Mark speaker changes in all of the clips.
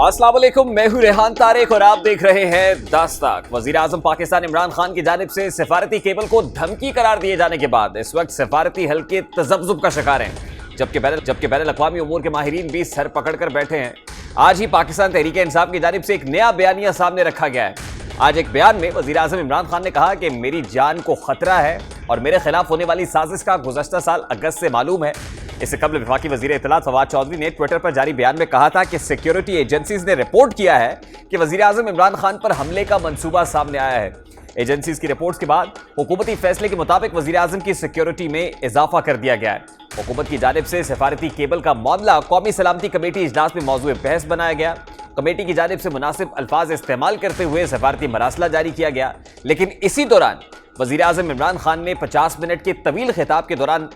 Speaker 1: السلام علیکم، میں ہوں ریحان طارق اور آپ دیکھ رہے ہیں داستاک۔ وزیر اعظم پاکستان عمران خان کی جانب سے سفارتی کیبل کو دھمکی قرار دیے جانے کے بعد اس وقت سفارتی حلقے تذبذب کا شکار ہیں، جبکہ بین الاقوامی امور کے ماہرین بھی سر پکڑ کر بیٹھے ہیں۔ آج ہی پاکستان تحریک انصاف کی جانب سے ایک نیا بیانیہ سامنے رکھا گیا ہے۔ آج ایک بیان میں وزیر اعظم عمران خان نے کہا کہ میری جان کو خطرہ ہے اور میرے خلاف ہونے والی سازش کا گزشتہ سال اگست سے معلوم ہے۔ اس سے قبل وفاقی وزیر اطلاعات فواد چودھری نے ٹویٹر پر جاری بیان میں کہا تھا کہ سیکیورٹی ایجنسیز نے رپورٹ کیا ہے کہ وزیر اعظم عمران خان پر حملے کا منصوبہ سامنے آیا ہے۔ ایجنسیز کی رپورٹس کے بعد حکومتی فیصلے کے مطابق وزیر اعظم کی سیکیورٹی میں اضافہ کر دیا گیا ہے۔ حکومت کی جانب سے سفارتی کیبل کا معاملہ قومی سلامتی کمیٹی اجلاس میں موضوع بحث بنایا گیا۔ کمیٹی کی جانب سے مناسب الفاظ استعمال کرتے ہوئے سفارتی مراسلہ جاری کیا گیا، لیکن اسی دوران وزیر اعظم عمران خان نے 50 منٹ کے طویل خطاب کے دوران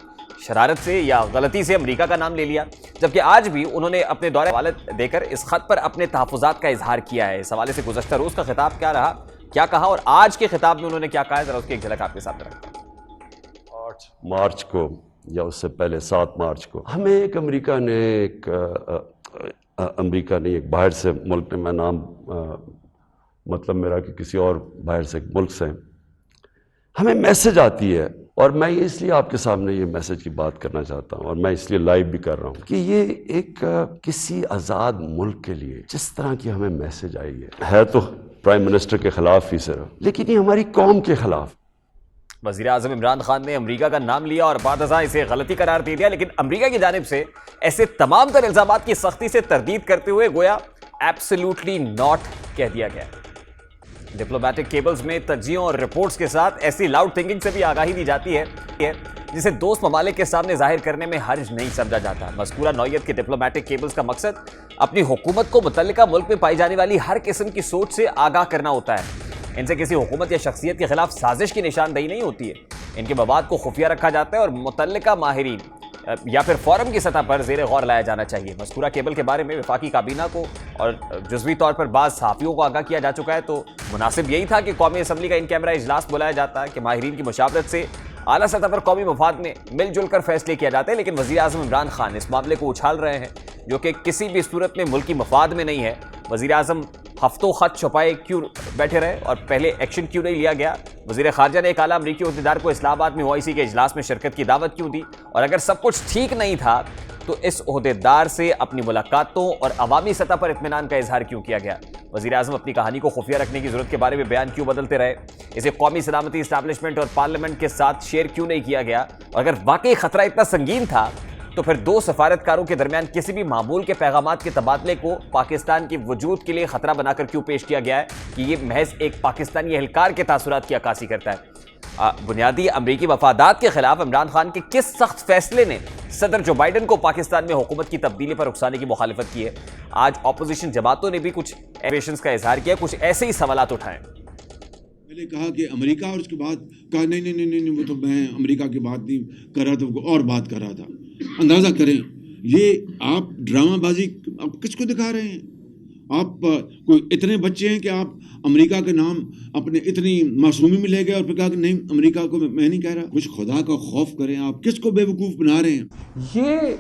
Speaker 1: شرارت سے یا غلطی سے امریکہ کا نام لے لیا، جبکہ آج بھی انہوں نے اپنے دورے حوالت دے کر اس خط پر اپنے تحفظات کا اظہار کیا ہے۔ اس حوالے سے گزشتہ روز کا خطاب کیا رہا، کیا کہا اور آج کے خطاب میں انہوں نے کیا کہا ہے، ذرا اس کی ایک جھلک آپ کے سامنے رکھتا ہوں۔
Speaker 2: 8 مارچ کو یا اس سے پہلے 7 مارچ کو ہمیں ایک امریکہ نے ایک باہر سے ملک نے، میں نام مطلب میرا کہ کسی اور باہر سے ملک سے ہمیں میسج آتی ہے، اور میں اس لیے آپ کے سامنے یہ میسج کی بات کرنا چاہتا ہوں، اور میں اس لیے لائیو بھی کر رہا ہوں کہ یہ ایک کسی آزاد ملک کے لیے جس طرح کی ہمیں میسج آئی ہے تو پرائم منسٹر کے خلاف ہی صرف، لیکن یہ ہماری قوم کے خلاف۔
Speaker 1: وزیر اعظم عمران خان نے امریکہ کا نام لیا اور بعد ازاں اسے غلطی قرار دے دیا، لیکن امریکہ کی جانب سے ایسے تمام تر الزامات کی سختی سے تردید کرتے ہوئے گویا ایبسلیوٹلی ناٹ کہہ دیا گیا۔ ڈپلومیٹک کیبلز میں تجزیوں اور رپورٹس کے ساتھ ایسی لاؤڈ تھنکنگ سے بھی آگاہی دی جاتی ہے جسے دوست ممالک کے سامنے ظاہر کرنے میں حرج نہیں سمجھا جاتا۔ مذکورہ نوعیت کے ڈپلومیٹک کیبلز کا مقصد اپنی حکومت کو متعلقہ ملک میں پائی جانے والی ہر قسم کی سوچ سے آگاہ کرنا ہوتا ہے۔ ان سے کسی حکومت یا شخصیت کے خلاف سازش کی نشاندہی نہیں ہوتی ہے، ان کے مواد کو خفیہ رکھا جاتا ہے اور متعلقہ ماہرین یا پھر فورم کی سطح پر زیر غور لایا جانا چاہیے۔ مذکورہ کیبل کے بارے میں وفاقی کابینہ کو اور جزوی طور پر بعض صحافیوں کو آگاہ کیا جا چکا ہے، تو مناسب یہی تھا کہ قومی اسمبلی کا ان کیمرہ اجلاس بلایا جاتا کہ ماہرین کی مشاورت سے اعلیٰ سطح پر قومی مفاد میں مل جل کر فیصلے کیا جاتے ہیں، لیکن وزیر اعظم عمران خان اس معاملے کو اچھال رہے ہیں جو کہ کسی بھی صورت میں ملکی مفاد میں نہیں ہے۔ وزیر اعظم ہفتوں خط چھپائے کیوں بیٹھے رہے اور پہلے ایکشن کیوں نہیں لیا گیا؟ وزیر خارجہ نے ایک اعلیٰ امریکی عہدیدار کو اسلام آباد میں OIC کے اجلاس میں شرکت کی دعوت کیوں دی؟ اور اگر سب کچھ ٹھیک نہیں تھا تو اس عہدیدار سے اپنی ملاقاتوں اور عوامی سطح پر اطمینان کا اظہار کیوں کیا گیا؟ وزیر اعظم اپنی کہانی کو خفیہ رکھنے کی ضرورت کے بارے میں بیان کیوں بدلتے رہے؟ اسے قومی سلامتی اسٹیبلشمنٹ اور پارلیمنٹ کے ساتھ شیئر کیوں نہیں کیا گیا؟ اور اگر واقعی خطرہ اتنا سنگین تھا تو پھر دو سفارتکاروں کے درمیان کسی بھی معمول کے پیغامات کے تبادلے کو پاکستان کے وجود کے لیے خطرہ بنا کر کیوں پیش کیا گیا ہے کہ یہ محض ایک پاکستانی اہلکار کے تاثرات کی عکاسی کرتا ہے؟ بنیادی امریکی مفادات کے خلاف عمران خان کے کس سخت فیصلے نے صدر جو بائیڈن کو پاکستان میں حکومت کی تبدیلی پر اکسانے کی مخالفت کی ہے؟ آج اپوزیشن جماعتوں نے بھی کچھ ایویشنز کا اظہار کیا، کچھ ایسے ہی سوالات اٹھائے۔
Speaker 3: پہلے کہا کہ امریکہ، اور اس کے بعد کہا نہیں وہ تو میں امریکہ کی بات نہیں کر رہا تھا، اور بات کر رہا تھا۔ اندازہ کریں، یہ آپ ڈرامہ بازی آپ کس کو دکھا رہے ہیں؟ آپ کوئی اتنے بچے ہیں کہ آپ امریکہ کے نام اپنے اتنی معصومی میں لے گئے اور پھر کہا کہ نہیں امریکہ کو میں نہیں کہہ رہا۔ کچھ خدا کا خوف کریں، آپ کس کو بے وقوف بنا رہے ہیں؟
Speaker 4: یہ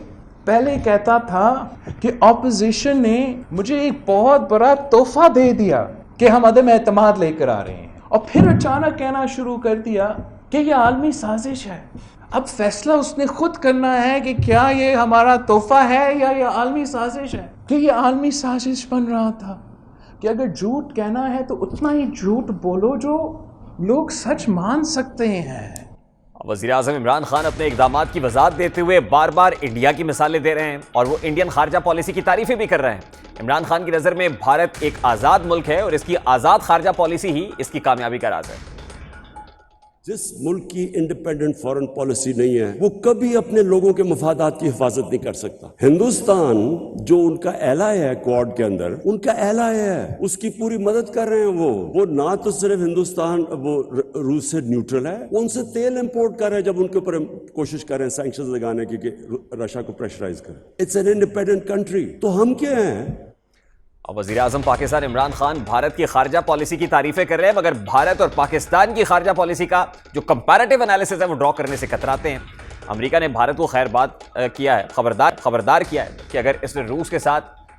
Speaker 4: پہلے کہتا تھا کہ اپوزیشن نے مجھے ایک بہت بڑا تحفہ دے دیا کہ ہم عدم اعتماد لے کر آ رہے ہیں، اور پھر اچانک کہنا شروع کر دیا کہ یہ عالمی سازش ہے۔ اب فیصلہ اس نے خود کرنا ہے کہ کیا یہ ہمارا تحفہ ہے یا یہ عالمی سازش ہے۔ کہ یہ عالمی سازش بن رہا تھا کہ اگر جھوٹ کہنا ہے تو اتنا ہی جھوٹ بولو جو لوگ سچ مان سکتے ہیں۔
Speaker 1: وزیر اعظم عمران خان اپنے اقدامات کی وضاحت دیتے ہوئے بار بار انڈیا کی مثالیں دے رہے ہیں اور وہ انڈین خارجہ پالیسی کی تعریفیں بھی کر رہے ہیں۔ عمران خان کی نظر میں بھارت ایک آزاد ملک ہے اور اس کی آزاد خارجہ پالیسی ہی اس کی کامیابی کا راز ہے۔
Speaker 2: جس ملک کی انڈیپینڈنٹ فارن پالیسی نہیں ہے وہ کبھی اپنے لوگوں کے مفادات کی حفاظت نہیں کر سکتا۔ ہندوستان جو ان کا ایلائی ہے کوڈ کے اندر، ان کا ایلائی ہے، اس کی پوری مدد کر رہے ہیں۔ وہ نہ تو صرف ہندوستان وہ روس سے نیوٹرل ہے، وہ ان سے تیل امپورٹ کر رہے ہیں جب ان کے اوپر کوشش کر رہے ہیں سینکشنز لگانے کی کہ رشیا کو پریشرائز کریں۔ اٹس این انڈیپینڈنٹ کنٹری، تو ہم کیا ہیں؟
Speaker 1: وزیر اعظم پاکستان عمران خان بھارت کی خارجہ پالیسی کی تعریفیں کر رہے ہیں، مگر بھارت اور پاکستان کی خارجہ پالیسی کا جو کمپیریٹیو انالیسس ہے وہ ڈرا کرنے سے کتراتے ہیں۔ امریکہ نے بھارت کو خیر بات کیا ہے، خبردار کیا ہے کہ اگر اس نے روس کے ساتھ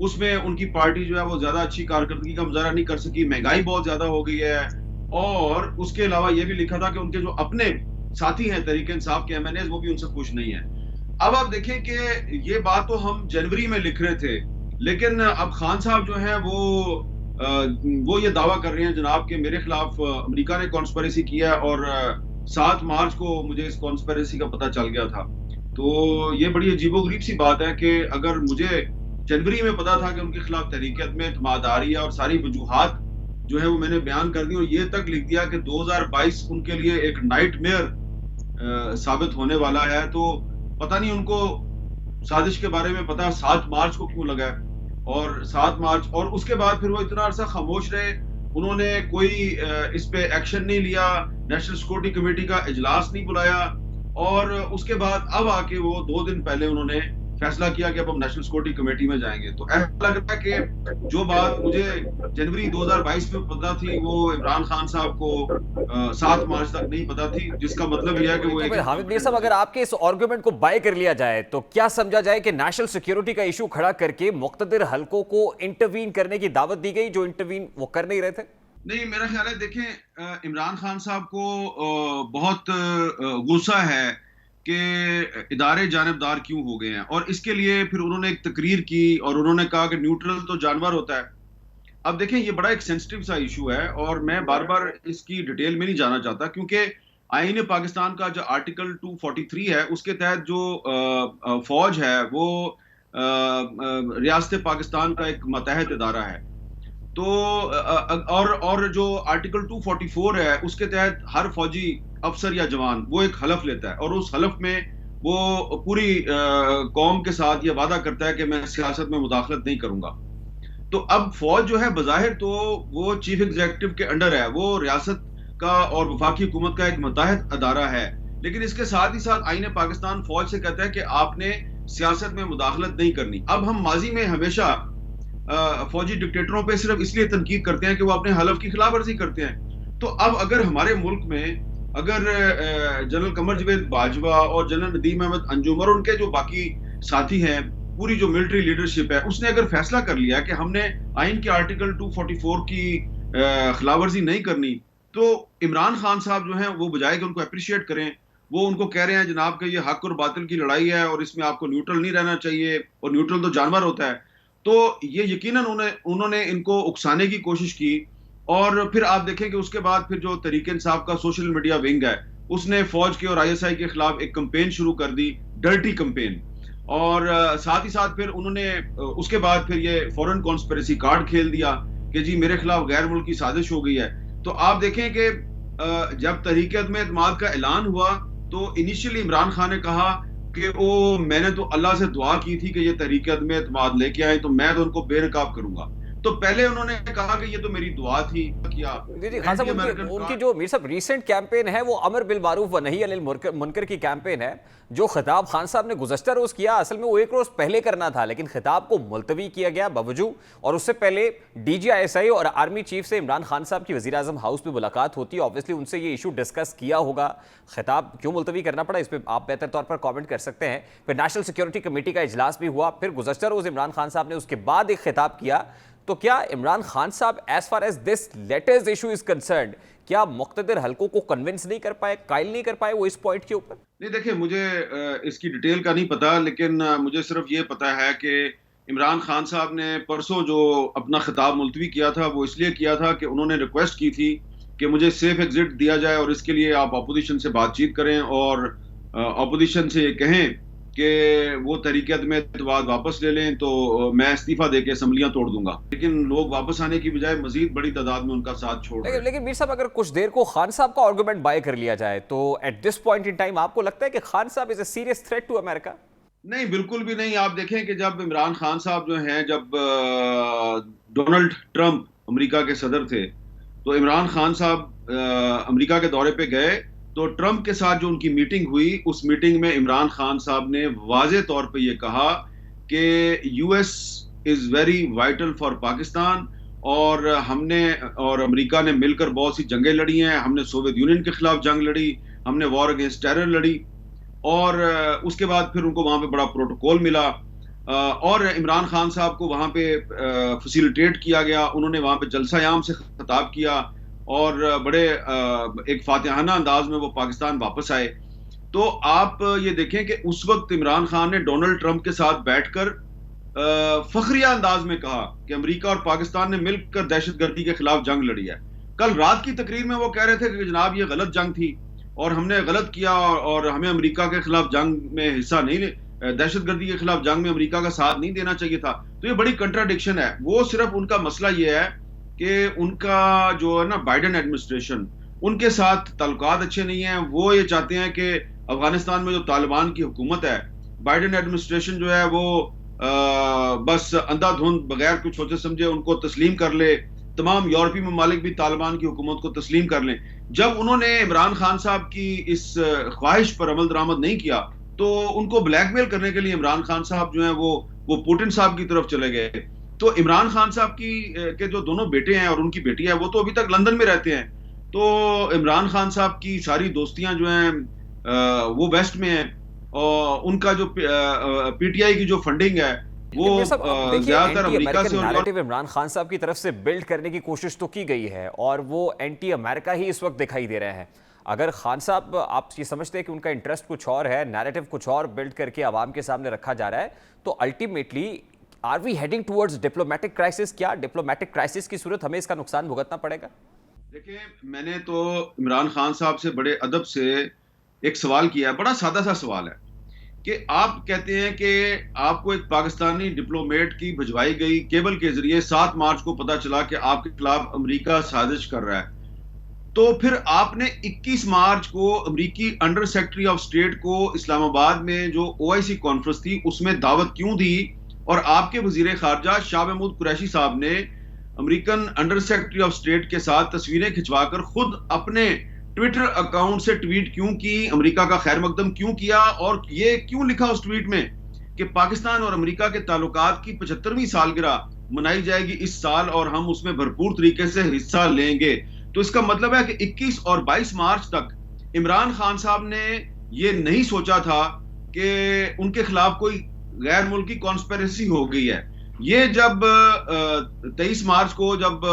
Speaker 3: اس میں ان کی پارٹی جو ہے وہ زیادہ اچھی کارکردگی کا مظاہرہ نہیں کر سکی, مہنگائی بہت زیادہ ہو گئی ہے, اور اس کے علاوہ یہ بھی لکھا تھا کہ ان کے جو اپنے ساتھی ہیں تحریک انصاف کے MNAs وہ بھی ان سے خوش نہیں ہیں. اب آپ دیکھیں کہ یہ بات تو ہم جنوری میں لکھ رہے تھے, لیکن اب خان صاحب جو ہیں وہ یہ دعویٰ کر رہے ہیں جناب کہ میرے خلاف امریکہ نے کانسپریسی کیا, اور 7 مارچ کو مجھے اس کانسپریسی کا پتہ چل گیا تھا. تو یہ بڑی عجیب و غریب سی بات ہے کہ اگر مجھے جنوری میں پتا تھا کہ ان کے خلاف تحریک عدم اعتماد آ رہی ہے اور ساری وجوہات جو ہے وہ میں نے بیان کر دی, اور یہ تک لکھ دیا کہ 2022 ان کے لیے ایک نائٹ میئر ثابت ہونے والا ہے, تو پتہ نہیں ان کو سازش کے بارے میں پتا 7 مارچ کو کیوں لگا ہے. اور 7 مارچ, اور اس کے بعد پھر وہ اتنا عرصہ خاموش رہے, انہوں نے کوئی اس پہ ایکشن نہیں لیا, نیشنل سیکورٹی کمیٹی کا اجلاس نہیں بلایا, اور اس کے بعد اب آ کے وہ 2 دن پہلے انہوں نے فیصلہ کیا کہ اب ہم نیشنل سیکورٹی کمیٹی میں جائیں گے. تو ایسا لگ رہا ہے کہ جو بات مجھے جنوری 2022 میں پتا تھی وہ عمران خان صاحب کو 7 مارچ تک نہیں پتا تھی, جس کا مطلب یہ ہے کہ وہ ایک...
Speaker 1: حامد میر صاحب, اگر آپ کے اس آرگومنٹ کو بائی کر لیا جائے تو کیا سمجھا جائے کہ نیشنل سیکیورٹی کا ایشو کھڑا کر کے مقتدر حلقوں کو انٹروین کرنے کی دعوت دی گئی, جو انٹروین وہ کر نہیں رہے تھے؟
Speaker 3: نہیں, میرا خیال ہے دیکھیں عمران خان صاحب کو بہت غصہ ہے کہ ادارے جانبدار کیوں ہو گئے ہیں, اور اس کے لیے پھر انہوں نے ایک تقریر کی اور انہوں نے کہا کہ نیوٹرل تو جانور ہوتا ہے. اب دیکھیں یہ بڑا ایک سینسٹیو سا ایشو ہے, اور میں بار بار اس کی ڈیٹیل میں نہیں جانا چاہتا, کیونکہ آئین پاکستان کا جو آرٹیکل 243 ہے اس کے تحت جو فوج ہے وہ ریاست پاکستان کا ایک ماتحت ادارہ ہے. تو اور جو آرٹیکل 244 ہے اس کے تحت ہر فوجی افسر یا جوان وہ ایک حلف لیتا ہے, اور اس حلف میں وہ پوری قوم کے ساتھ یہ وعدہ کرتا ہے کہ میں سیاست میں مداخلت نہیں کروں گا. تو اب فوج جو ہے بظاہر تو وہ چیف ایگزیکٹو کے انڈر ہے, وہ ریاست کا اور وفاقی حکومت کا ایک متحد ادارہ ہے, لیکن اس کے ساتھ ہی ساتھ آئین پاکستان فوج سے کہتا ہے کہ آپ نے سیاست میں مداخلت نہیں کرنی. اب ہم ماضی میں ہمیشہ فوجی ڈکٹیٹروں پہ صرف اس لیے تنقید کرتے ہیں کہ وہ اپنے حلف کی خلاف ورزی کرتے ہیں. تو اب اگر ہمارے ملک میں اگر جنرل قمر جاوید باجوہ اور جنرل ندیم احمد انجم اور ان کے جو باقی ساتھی ہیں, پوری جو ملٹری لیڈرشپ ہے, اس نے اگر فیصلہ کر لیا کہ ہم نے آئین کے آرٹیکل 244 کی خلاف ورزی نہیں کرنی, تو عمران خان صاحب جو ہیں وہ بجائے کہ ان کو اپریشیٹ کریں, وہ ان کو کہہ رہے ہیں جناب کہ یہ حق اور باطل کی لڑائی ہے اور اس میں آپ کو نیوٹرل نہیں رہنا چاہیے, اور نیوٹرل تو جانور ہوتا ہے. تو یہ یقیناً انہوں نے ان کو اکسانے کی کوشش کی, اور پھر آپ دیکھیں کہ اس کے بعد پھر جو تحریک انصاف کا سوشل میڈیا ونگ ہے اس نے فوج کے اور ISI کے خلاف ایک کمپین شروع کر دی, ڈرٹی کمپین, اور ساتھ ہی ساتھ پھر انہوں نے اس کے بعد پھر یہ فورن کانسپریسی کارڈ کھیل دیا کہ جی میرے خلاف غیر ملکی سازش ہو گئی ہے. تو آپ دیکھیں کہ جب تحریک عدم اعتماد کا اعلان ہوا تو انیشیلی عمران خان نے کہا کہ میں نے تو اللہ سے دعا کی تھی کہ یہ تحریک عدم اعتماد لے کے آئے تو میں تو ان کو بے نقاب کروں گا. تو پہلے انہوں نے کہا کہ یہ تو میری دعا تھی کیا.
Speaker 1: جی خان صاحب, ان کی جو میر صاحب ریسنٹ کیمپین ہے وہ امر بالمعروف و نہی عن المنکر کی کیمپین ہے. جو خطاب خان صاحب نے گزشتہ روز کیا اصل میں وہ 1 روز پہلے کرنا تھا, لیکن خطاب کو ملتوی کیا گیا باوجود, اور اس سے پہلے DG ISI اور آرمی چیف سے عمران خان صاحب کی وزیر اعظم ہاؤس پہ ملاقات ہوتی ہے, اوبویسلی ان سے یہ ایشو ڈسکس کیا ہوگا. خطاب کیوں ملتوی کرنا پڑا اس پہ آپ بہتر طور پر کامنٹ کر سکتے ہیں. پھر نیشنل سیکیورٹی کمیٹی کا اجلاس بھی ہوا, پھر گزشتہ روز عمران خان صاحب نے اس کے بعد ایک خطاب کیا. تو کیا عمران خان صاحب as far as this latest issue is concerned, کیا مقتدر حلقوں کو کنونس نہیں کر پائے, قائل نہیں کر پائے وہ اس پوائنٹ کے اوپر؟
Speaker 3: نہیں دیکھیں, مجھے اس کی ڈیٹیل کا نہیں پتا, لیکن مجھے صرف یہ پتا ہے کہ عمران خان صاحب نے پرسوں جو اپنا خطاب ملتوی کیا تھا وہ اس لیے کیا تھا کہ انہوں نے ریکویسٹ کی تھی کہ مجھے سیف ایگزٹ دیا جائے, اور اس کے لیے آپ اپوزیشن سے بات چیت کریں اور اپوزیشن سے یہ کہیں کہ وہ تحریک عدم اعتماد واپس لے لیں تو میں استعفیٰ دے کے اسمبلیاں توڑ دوں گا. لیکن لوگ واپس آنے کی بجائے مزید بڑی تعداد میں ان کا ساتھ چھوڑ رہے ہیں.
Speaker 1: لیکن میر صاحب اگر کچھ دیر کو خان صاحب کا آرگومنٹ بائی کر لیا جائے تو at this point in time آپ کو لگتا ہے کہ خان صاحب is a serious threat to America?
Speaker 3: نہیں, بالکل بھی نہیں. آپ دیکھیں کہ جب عمران خان صاحب جو ہیں, جب ڈونلڈ ٹرمپ امریکہ کے صدر تھے تو عمران خان صاحب امریکہ کے دورے پہ گئے, تو ٹرمپ کے ساتھ جو ان کی میٹنگ ہوئی اس میٹنگ میں عمران خان صاحب نے واضح طور پہ یہ کہا کہ US is very vital for Pakistan, اور ہم نے اور امریکہ نے مل کر بہت سی جنگیں لڑی ہیں, ہم نے سوویت یونین کے خلاف جنگ لڑی, ہم نے وار اگینسٹ ٹیرر لڑی, اور اس کے بعد پھر ان کو وہاں پہ بڑا پروٹوکول ملا. اور عمران خان صاحب کو وہاں پہ فیسیلیٹیٹ کیا گیا، انہوں نے وہاں پہ جلسہ عام سے خطاب کیا اور بڑے ایک فاتحانہ انداز میں وہ پاکستان واپس آئے. تو آپ یہ دیکھیں کہ اس وقت عمران خان نے ڈونلڈ ٹرمپ کے ساتھ بیٹھ کر فخریہ انداز میں کہا کہ امریکہ اور پاکستان نے مل کر دہشت گردی کے خلاف جنگ لڑی ہے. کل رات کی تقریر میں وہ کہہ رہے تھے کہ جناب یہ غلط جنگ تھی اور ہم نے غلط کیا اور ہمیں امریکہ کے خلاف جنگ میں حصہ نہیں، دہشت گردی کے خلاف جنگ میں امریکہ کا ساتھ نہیں دینا چاہیے تھا. تو یہ بڑی کنٹراڈکشن ہے. وہ صرف ان کا مسئلہ یہ ہے کہ ان کا جو ہے نا بائیڈن ایڈمنسٹریشن، ان کے ساتھ تعلقات اچھے نہیں ہیں. وہ یہ چاہتے ہیں کہ افغانستان میں جو طالبان کی حکومت ہے، بائیڈن ایڈمنسٹریشن جو ہے وہ بس اندھا دھند بغیر کچھ سوچے سمجھے ان کو تسلیم کر لے. تمام یورپی ممالک بھی طالبان کی حکومت کو تسلیم کر لیں. جب انہوں نے عمران خان صاحب کی اس خواہش پر عمل درآمد نہیں کیا تو ان کو بلیک میل کرنے کے لیے عمران خان صاحب جو ہیں وہ پوٹن صاحب کی طرف چلے گئے. تو عمران خان صاحب کے جو دونوں بیٹے ہیں اور ان کی بیٹی ہے وہ تو ابھی تک لندن میں رہتے ہیں. تو عمران خان صاحب کی ساری دوستیاں جو ہیں وہ ویسٹ میں ہیں اور ان کا جو پی ٹی آئی کی جو فنڈنگ ہے وہ زیادہ تر امریکہ سے
Speaker 1: نیریٹو عمران خان صاحب کی طرف سے بلڈ کرنے کی کوشش تو کی گئی ہے اور وہ اینٹی امریکہ ہی اس وقت دکھائی دے رہے ہیں. اگر خان صاحب آپ یہ سمجھتے ہیں کہ ان کا انٹرسٹ کچھ اور ہے، نیریٹو کچھ اور بلڈ کر کے عوام کے سامنے رکھا جا رہا ہے، تو ultimately are we heading towards diplomatic crisis? کیا ڈپلومیٹک کرائسس کی صورت ہمیں اس کا نقصان بھگتنا پڑے گا؟
Speaker 3: دیکھیں، میں نے تو عمران خان صاحب سے بڑے ادب سے ایک سوال کیا ہے، بڑا سادہ سا سوال ہے کہ آپ کہتے ہیں کہ آپ کو ایک پاکستانی ڈپلومیٹ کی بھجوائی گئی کیبل کے ذریعے 7 مارچ کو پتا چلا کہ آپ کے خلاف امریکہ سازش کر رہا ہے، تو پھر آپ نے 21 مارچ کو امریکی انڈر سیکرٹری آف اسٹیٹ کو اسلام آباد میں جو OIC کانفرنس تھی اس میں دعوت کیوں دی؟ اور آپ کے وزیر خارجہ شاہ محمود قریشی صاحب نے American under secretary of state کے ساتھ تصویریں کھنچوا کر خود اپنے ٹویٹر اکاؤنٹ سے ٹویٹ کیوں کی، امریکہ کا خیر مقدم کیوں کیا، اور یہ کیوں لکھا اس ٹویٹ میں کہ پاکستان اور امریکہ کے تعلقات کی 75ویں سالگرہ منائی جائے گی اس سال اور ہم اس میں بھرپور طریقے سے حصہ لیں گے. تو اس کا مطلب ہے کہ 21 اور 22 مارچ تک عمران خان صاحب نے یہ نہیں سوچا تھا کہ ان کے خلاف کوئی غیر ملکی کانسپیریسی ہو گئی ہے. یہ جب 23 مارچ کو جب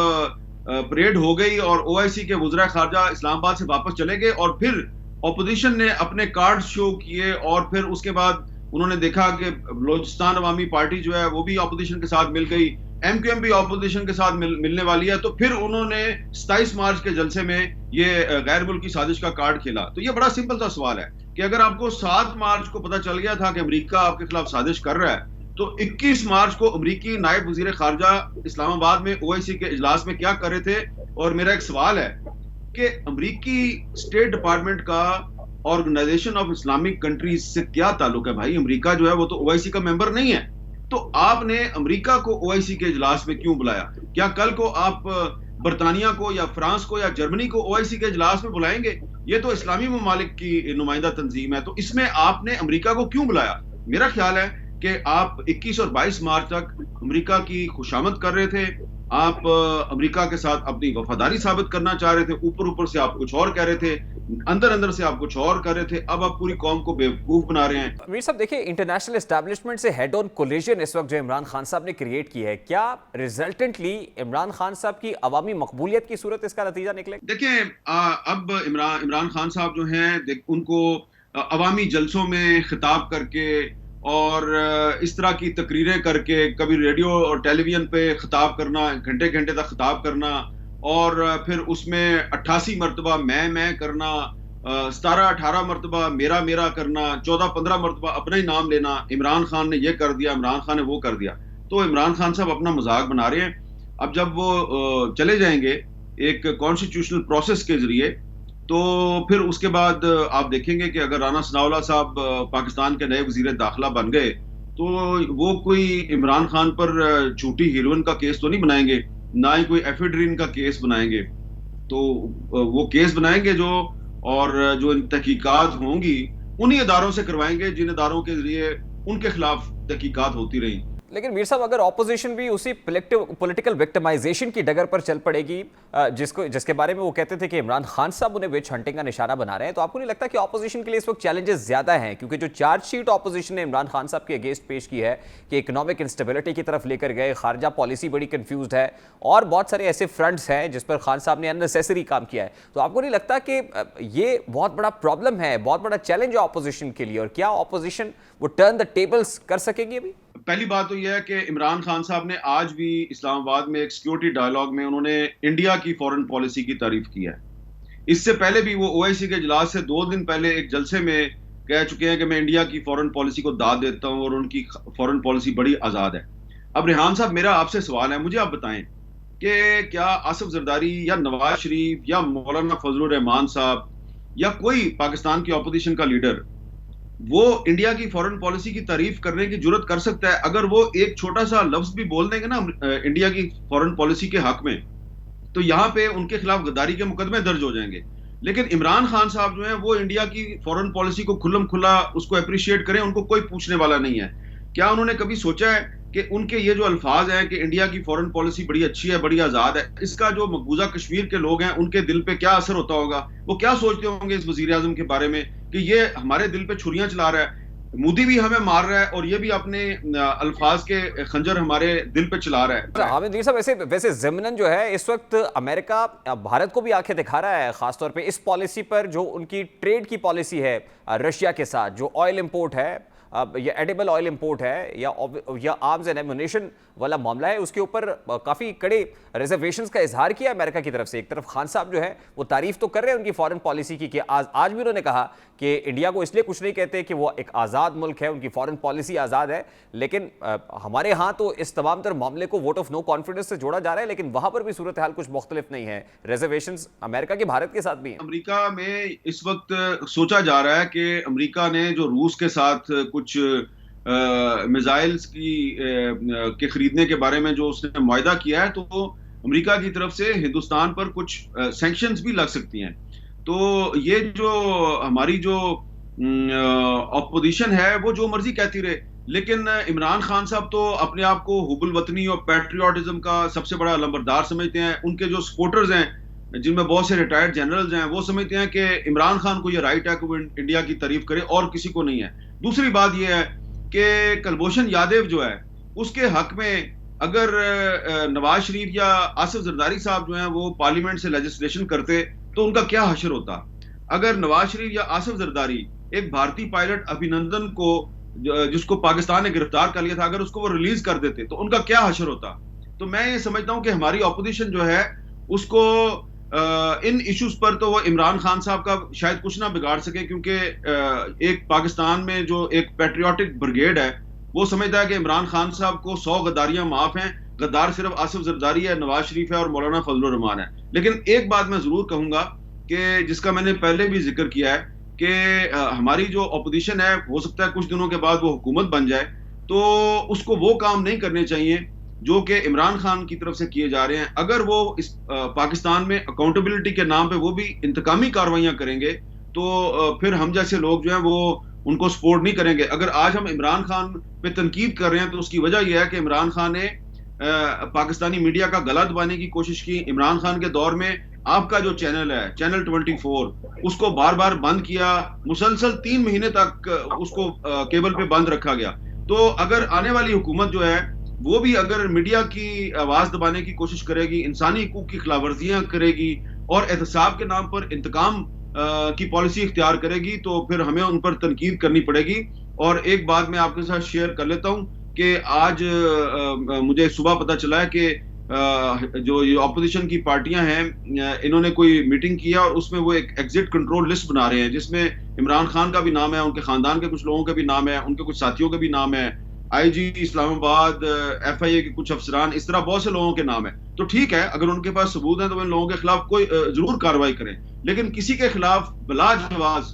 Speaker 3: پریڈ ہو گئی اور OIC کے وزراء خارجہ اسلام آباد سے واپس چلے گئے اور پھر اپوزیشن نے اپنے کارڈ شو کیے اور پھر اس کے بعد انہوں نے دیکھا کہ بلوچستان عوامی پارٹی جو ہے وہ بھی اپوزیشن کے ساتھ مل گئی، MQM بھی اپوزیشن کے ساتھ ملنے والی ہے، تو پھر انہوں نے 27 مارچ کے جلسے میں یہ غیر ملکی سازش کا کارڈ کھیلا. تو یہ بڑا سمپل سا سوال ہے کہ اگر آپ کو 7 مارچ کو پتا چل گیا تھا کہ امریکہ آپ کے خلاف سازش کر رہا ہے تو 21 مارچ کو امریکی نائب وزیر خارجہ اسلام آباد میں OIC کے اجلاس میں کیا کر رہے تھے؟ اور میرا ایک سوال ہے کہ امریکی اسٹیٹ ڈپارٹمنٹ کا آرگنائزیشن آف اسلامک کنٹریز سے کیا تعلق ہے بھائی؟ امریکہ جو ہے وہ تو OIC کا ممبر نہیں ہے. تو آپ نے امریکہ کو OIC کے اجلاس میں کیوں بلایا؟ کیا کل کو آپ برطانیہ کو یا فرانس کو یا جرمنی کو OIC کے اجلاس میں بلائیں گے؟ یہ تو اسلامی ممالک کی نمائندہ تنظیم ہے، تو اس میں آپ نے امریکہ کو کیوں بلایا؟ میرا خیال ہے کہ آپ 21 اور 22 مارچ تک امریکہ کی خوشامد کر رہے تھے، آپ امریکہ کے ساتھ اپنی وفاداری ثابت کرنا چاہ رہے تھے، اوپر سے آپ کچھ اور کہہ رہے تھے، اندر سے آپ کچھ اور کر رہے تھے، اب آپ پوری قوم کو بیوقوف بنا رہے ہیں.
Speaker 1: میر صاحب دیکھیں، انٹرنیشنل اسٹیبلشمنٹ سے ہیڈ آن کولیجن اس وقت جو عمران خان صاحب نے کریٹ کی ہے، کیا ریزلٹنٹلی عمران خان صاحب کی عوامی مقبولیت کی صورت اس کا نتیجہ نکلے؟
Speaker 3: دیکھیں، اب عمران خان صاحب جو ہیں ان کو عوامی جلسوں میں خطاب کر کے اور اس طرح کی تقریریں کر کے، کبھی ریڈیو اور ٹیلی ویژن پہ خطاب کرنا، گھنٹے تک خطاب کرنا، اور پھر اس میں 88 مرتبہ میں کرنا، 17-18 مرتبہ میرا کرنا، 14-15 مرتبہ اپنا ہی نام لینا، عمران خان نے یہ کر دیا، عمران خان نے وہ کر دیا. تو عمران خان صاحب اپنا مذاق بنا رہے ہیں. اب جب وہ چلے جائیں گے ایک کانسٹیٹیوشنل پروسیس کے ذریعے، تو پھر اس کے بعد آپ دیکھیں گے کہ اگر رانا ثناءاللہ صاحب پاکستان کے نئے وزیر داخلہ بن گئے تو وہ کوئی عمران خان پر جھوٹی ہیروئن کا کیس تو نہیں بنائیں گے، نہ ہی کوئی ایفیڈرین کا کیس بنائیں گے. تو وہ کیس بنائیں گے جو تحقیقات ہوں گی انہی اداروں سے کروائیں گے جن اداروں کے ذریعے ان کے خلاف تحقیقات ہوتی رہیں.
Speaker 1: لیکن میر صاحب اگر اپوزیشن بھی اسی پولیٹیکل وکٹمائزیشن کی ڈگر پر چل پڑے گی جس کے بارے میں وہ کہتے تھے کہ عمران خان صاحب انہیں وچ ہنٹنگ کا نشانہ بنا رہے ہیں، تو آپ کو نہیں لگتا کہ اپوزیشن کے لیے اس وقت چیلنجز زیادہ ہیں؟ کیونکہ جو چارج شیٹ اپوزیشن نے عمران خان صاحب کے اگینسٹ پیش کی ہے کہ اکنامک انسٹیبلٹی کی طرف لے کر گئے، خارجہ پالیسی بڑی کنفیوزڈ ہے، اور بہت سارے ایسے فرنٹس ہیں جس پر خان صاحب نے اننیسیسری کام کیا ہے، تو آپ کو نہیں لگتا کہ یہ بہت بڑا پرابلم ہے، بہت بڑا چیلنج ہے اپوزیشن کے لیے؟ اور کیا اپوزیشن وہ ٹرن دا ٹیبلز کر سکے گی ابھی؟
Speaker 5: پہلی بات تو یہ ہے کہ عمران خان صاحب نے آج بھی اسلام آباد میں ایک سیکیورٹی ڈائلاگ میں انہوں نے انڈیا کی فورن پالیسی کی تعریف کی ہے. اس سے پہلے بھی وہ OIC کے اجلاس سے 2 دن پہلے ایک جلسے میں کہہ چکے ہیں کہ میں انڈیا کی فورن پالیسی کو داد دیتا ہوں اور ان کی فورن پالیسی بڑی آزاد ہے. اب ریحان صاحب میرا آپ سے سوال ہے، مجھے آپ بتائیں کہ کیا آصف زرداری یا نواز شریف یا مولانا فضل الرحمان صاحب یا کوئی پاکستان کی اپوزیشن کا لیڈر وہ انڈیا کی فورن پالیسی کی تعریف کرنے کی جرت کر سکتا ہے؟ اگر وہ ایک چھوٹا سا لفظ بھی بول دیں گے نا انڈیا کی فورن پالیسی کے حق میں، تو یہاں پہ ان کے خلاف غداری کے مقدمے درج ہو جائیں گے. لیکن عمران خان صاحب جو ہیں وہ انڈیا کی فورن پالیسی کو کھلم کھلا اس کو اپریشیٹ کریں، ان کو کوئی پوچھنے والا نہیں ہے. کیا انہوں نے کبھی سوچا ہے کہ ان کے یہ جو الفاظ ہیں کہ انڈیا کی فورن پالیسی بڑی اچھی ہے، بڑی آزاد ہے، اس کا جو مقبوضہ کشمیر کے لوگ ہیں ان کے دل پہ کیا اثر ہوتا ہوگا؟ وہ کیا سوچتے ہوں گے اس وزیر اعظم کے بارے میں کہ یہ ہمارے دل پہ چھریاں چلا رہا ہے، مودی بھی ہمیں مار رہا ہے اور یہ بھی اپنے الفاظ کے خنجر ہمارے دل پہ چلا رہا ہے.
Speaker 1: حامد میر صاحب ویسے ضمناً جو ہے اس وقت امریکہ بھارت کو بھی آنکھیں دکھا رہا ہے، خاص طور پہ اس پالیسی پر جو ان کی ٹریڈ کی پالیسی ہے رشیا کے ساتھ، جو آئل امپورٹ ہے یا ایڈیبل آئل امپورٹ ہے یا آرمز اینڈ ایمونیشن والا معاملہ ہے، اس کے اوپر کافی کڑے ریزرویشنز کا اظہار کیا امریکہ کی طرف سے. ایک طرف خان صاحب جو ہے وہ تعریف تو کر رہے ہیں ان کی فارن پالیسی کی کہ آج بھی انہوں نے کہا کہ انڈیا کو اس لیے کچھ نہیں کہتے کہ وہ ایک آزاد ملک ہے، ان کی فارن پالیسی آزاد ہے، لیکن ہمارے ہاں تو اس تمام تر معاملے کو ووٹ آف نو کانفیڈنس سے جوڑا جا رہا ہے، لیکن وہاں پر بھی صورتحال کچھ مختلف نہیں ہے، ریزرویشنز امریکہ کے بھارت کے ساتھ بھی ہیں.
Speaker 5: امریکہ میں اس وقت سوچا جا رہا ہے کہ امریکہ نے جو روس کے ساتھ کچھ میزائلز کے خریدنے کے بارے میں جو اس نے معاہدہ کیا ہے، تو امریکہ کی طرف سے ہندوستان پر کچھ سینکشنز بھی لگ سکتی ہیں. تو یہ جو ہماری جو اپوزیشن ہے وہ جو مرضی کہتی رہے، لیکن عمران خان صاحب تو اپنے آپ کو حب الوطنی اور پیٹریوٹزم کا سب سے بڑا لمبردار سمجھتے ہیں. ان کے جو سپورٹرز ہیں جن میں بہت سے ریٹائرڈ جنرلز ہیں، وہ سمجھتے ہیں کہ عمران خان کو یہ رائٹ ہے کہ وہ انڈیا کی تعریف کرے اور کسی کو نہیں ہے. دوسری بات یہ ہے کہ کلبھوشن یادیو جو ہے اس کے حق میں اگر نواز شریف یا آصف زرداری صاحب جو ہیں وہ پارلیمنٹ سے لیجسلیشن کرتے تو ان کا کیا حشر ہوتا؟ اگر نواز شریف یا آصف زرداری ایک بھارتی پائلٹ ابھینندن کو جس کو پاکستان نے گرفتار کر لیا تھا، اگر اس کو وہ ریلیز کر دیتے تو ان کا کیا حشر ہوتا؟ تو میں یہ سمجھتا ہوں کہ ہماری اپوزیشن جو ہے اس کو ان ایشوز پر تو وہ عمران خان صاحب کا شاید کچھ نہ بگاڑ سکے، کیونکہ ایک پاکستان میں جو ایک پیٹریوٹک بریگیڈ ہے وہ سمجھتا ہے کہ عمران خان صاحب کو 100 غداریاں معاف ہیں، غدار صرف آصف زرداری ہے، نواز شریف ہے اور مولانا فضل الرحمان ہے. لیکن ایک بات میں ضرور کہوں گا کہ جس کا میں نے پہلے بھی ذکر کیا ہے کہ ہماری جو اپوزیشن ہے ہو سکتا ہے کچھ دنوں کے بعد وہ حکومت بن جائے، تو اس کو وہ کام نہیں کرنے چاہیے جو کہ عمران خان کی طرف سے کیے جا رہے ہیں. اگر وہ اس پاکستان میں اکاؤنٹیبلٹی کے نام پہ وہ بھی انتقامی کارروائیاں کریں گے تو پھر ہم جیسے لوگ جو ہیں وہ ان کو سپورٹ نہیں کریں گے. اگر آج ہم عمران خان پہ تنقید کر رہے ہیں تو اس کی وجہ یہ ہے کہ عمران خان نے پاکستانی میڈیا کا گلا دبانے کی کوشش کی. عمران خان کے دور میں آپ کا جو چینل ہے چینل 24 اس کو بار بار بند کیا، مسلسل 3 مہینے تک اس کو کیبل پہ بند رکھا گیا. تو اگر آنے والی حکومت جو ہے وہ بھی اگر میڈیا کی آواز دبانے کی کوشش کرے گی، انسانی حقوق کی خلاف ورزیاں کرے گی اور احتساب کے نام پر انتقام کی پالیسی اختیار کرے گی تو پھر ہمیں ان پر تنقید کرنی پڑے گی. اور ایک بات میں آپ کے ساتھ شیئر کر لیتا ہوں کہ آج مجھے صبح پتہ چلا ہے کہ جو یہ اپوزیشن کی پارٹیاں ہیں انہوں نے کوئی میٹنگ کیا اور اس میں وہ ایک ایگزٹ کنٹرول لسٹ بنا رہے ہیں جس میں عمران خان کا بھی نام ہے، ان کے خاندان کے کچھ لوگوں کا بھی نام ہے، ان کے کچھ ساتھیوں کا بھی نام ہے، IG اسلام آباد، FIA کے کچھ افسران، اس طرح بہت سے لوگوں کے نام ہیں. تو ٹھیک ہے، اگر ان کے پاس ثبوت ہیں تو ان لوگوں کے خلاف کوئی ضرور کارروائی کریں، لیکن کسی کے خلاف بلا جواز